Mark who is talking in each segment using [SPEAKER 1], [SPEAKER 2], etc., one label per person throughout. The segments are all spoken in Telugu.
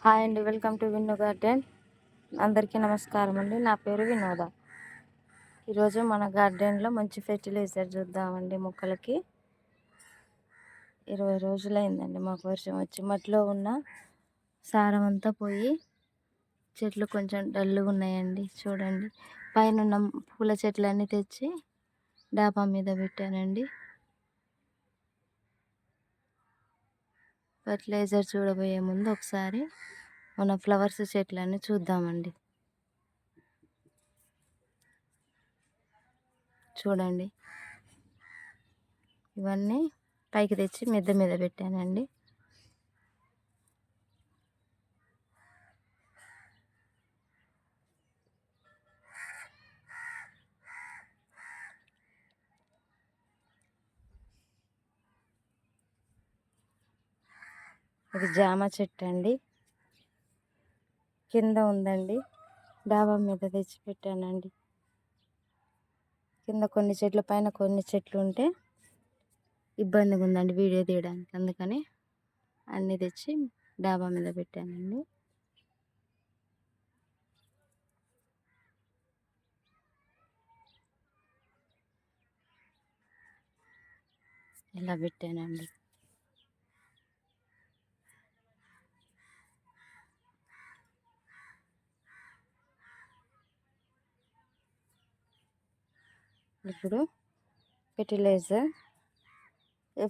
[SPEAKER 1] హాయ్ అండి, వెల్కమ్ టు విన్నో గార్డెన్. అందరికీ నమస్కారం అండి. నా పేరు వినోద. ఈరోజు మన గార్డెన్లో మంచి ఫెర్టిలైజర్ చూద్దామండి. మొక్కలకి 20 రోజులైందండి మాకు వర్షం వచ్చి. మట్టిలో ఉన్న సారం అంతా పోయి చెట్లు కొంచెం డల్లుగా ఉన్నాయండి. చూడండి, పైన ఉన్న పూల చెట్లన్నీ తెచ్చి డాబా మీద పెట్టానండి. ఫెర్టిలైజర్ చూడబోయే ముందు ఒకసారి మన ఫ్లవర్స్ చెట్లన్నీ చూద్దామండి. చూడండి, ఇవన్నీ పైకి తెచ్చి మిద్దె మీద పెట్టానండి. ఇది జామ చెట్టు అండి, కింద ఉందండి. డాబా మీద తెచ్చి పెట్టానండి. కింద కొన్ని చెట్లు, పైన కొన్ని చెట్లు ఉంటే ఇబ్బందిగా ఉందండి వీడియో తీయడానికి. అందుకని అన్నీ తెచ్చి డాబా మీద పెట్టానండి. ఇలా పెట్టానండి. ఇప్పుడు ఏ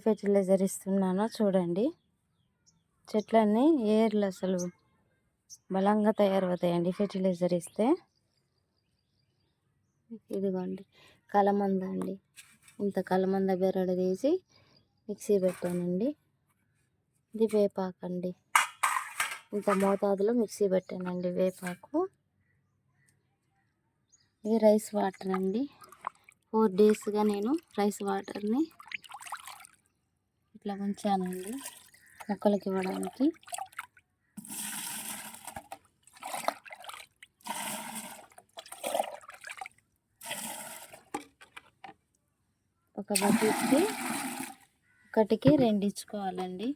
[SPEAKER 1] ఫెర్టిలైజర్ ఇస్తున్నానో చూడండి. చెట్లన్నీ ఏర్లు అసలు బలంగా తయారవుతాయండి ఫెర్టిలైజర్ ఇస్తే. ఇదిగోండి కలమంద అండి, ఇంత కలమంద బెరడు తీసి మిక్సీ పెట్టానండి. ఇది వేపాకు అండి, ఇంత మోతాదులో మిక్సీ పెట్టానండి వేపాకు. ఇది రైస్ వాటర్ అండి. 4 డేస్గా నేను రైస్ వాటర్ని ఇట్లా ఉంచానండి మొక్కలకి ఇవ్వడానికి. ఒక బకెట్కి ఒకటికి 2 ఇచ్చుకోవాలండి.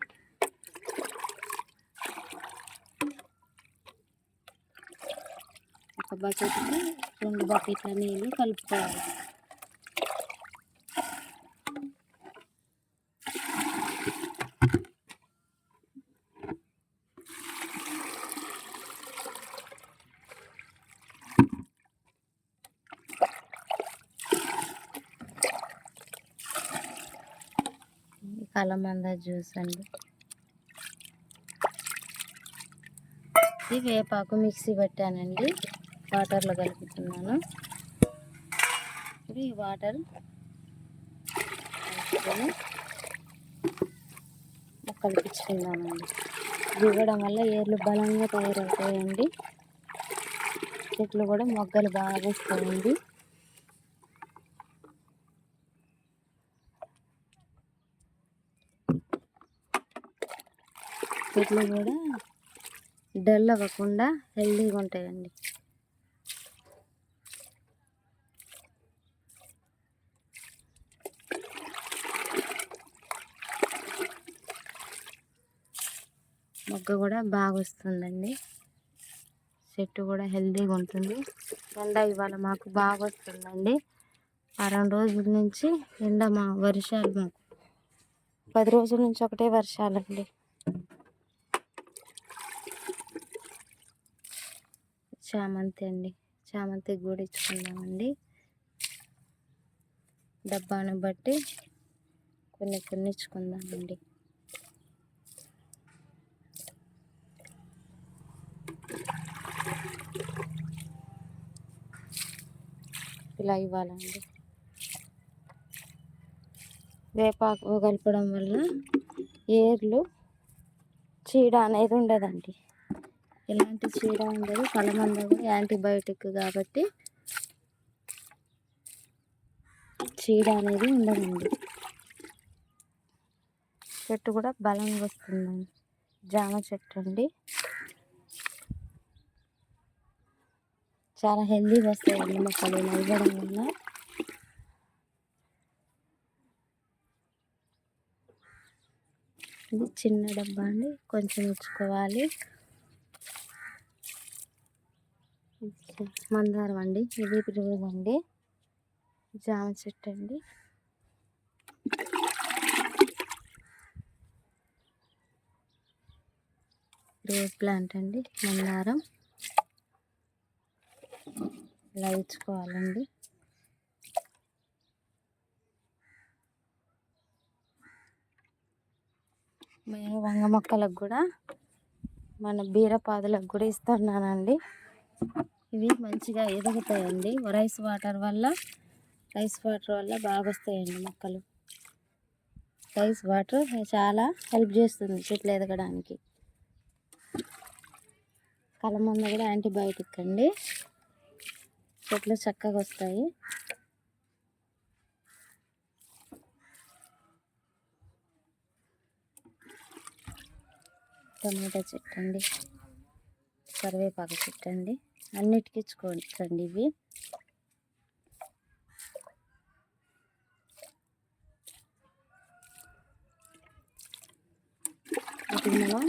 [SPEAKER 1] ఒక బకెట్కి 2 బకెట్ల నీళ్ళు కలుపుకోవాలి. కలమంద జ్యూస్ అండి. ఇది వేపాకు మిక్సీ పెట్టానండి, వాటర్లో కలుపుతున్నాను. ఇది వాటర్ మొక్కలు పిచ్చుకుందామండి. ఇది ఇవ్వడం వల్ల ఏర్లు బలంగా తయారవుతాయండి. చెట్లు కూడా మొగ్గలు బాగా వస్తాయండి. చెట్లు కూడా డల్ అవ్వకుండా హెల్దీగా ఉంటాయండి. మొగ్గ కూడా బాగా వస్తుందండి. చెట్టు కూడా హెల్దీగా ఉంటుంది. ఎండ ఇవాళ మాకు బాగా వస్తుందండి. 2 రోజుల నుంచి ఎండ, వర్షాలు మాకు 10 రోజుల నుంచి ఒకటే వర్షాలండి. చామంతి అండి, చామంతి కూడా ఇచ్చుకున్నామండి. డబ్బాను బట్టి కొన్ని ఇచ్చుకుందామండి. ఇలా ఇవ్వాలండి. వేపాకు కలపడం వల్ల ఏర్లు చీడ అనేది ఉండదండి. ఎలాంటి చీడ ఉండదు. కలమంద కూడా యాంటీబయాటిక్ కాబట్టి చీడ అనేది ఉండదండి. చెట్టు కూడా బలంగా వస్తుందండి. జామ చెట్టు అండి, చాలా హెల్దీగా వస్తాయండి మొక్కలు ఇలా ఇవ్వడం వల్ల. ఇది చిన్న డబ్బా అండి, కొంచెం ఇచ్చుకోవాలి. మందారం అండి, ఇది అండి, జామ చెట్టు అండి, రోజ్ ప్లాంట్ అండి, మందారం ఇలా ఇచ్చుకోవాలండి. నేను వంగ మొక్కలకు కూడా మన బీరపాదులకు కూడా ఇస్తున్నానండి. ఇవి మంచిగా ఎదుగుతాయండి. రైస్ వాటర్ వల్ల బాగా వస్తాయండి మొక్కలు. రైస్ వాటర్ చాలా హెల్ప్ చేస్తుంది చెట్లు ఎదగడానికి. కలమంద కూడా యాంటీబయాటిక్ అండి, చెట్లు చక్కగా వస్తాయి. టమాటా చెట్టు అండి, కరివేపాకు చెట్టు అండి, అన్నిటికీ ఇచ్చుకోవచ్చండి ఇవి. ఇది మనం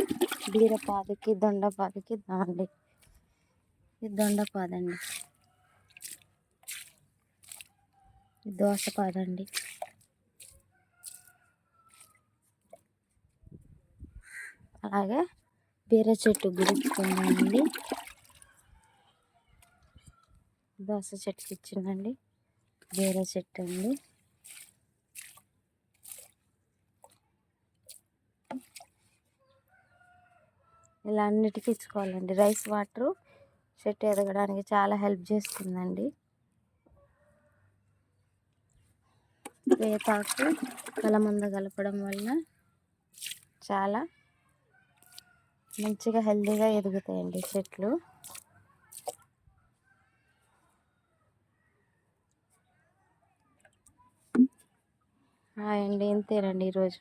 [SPEAKER 1] బీరపాదుకి దొండపాదుకి ఇద్దామండి. ఇది దొండపాదండి, ఇది దోసపాదండి, అలాగే బీర చెట్టు గురించుకున్నానండి. దోస చెట్టుకి ఇచ్చిందండి, బీర చెట్టు అండి. ఇలా అన్నిటికీ ఇచ్చుకోవాలండి. రైస్ వాటర్ చెట్టు ఎదగడానికి చాలా హెల్ప్ చేస్తుందండి. వేపాకు కలమంద కలపడం వల్ల చాలా మంచిగా హెల్తీగా ఎదుగుతాయండి చెట్లు. హాయ్ అండి, ఇంతేనండి ఈరోజు.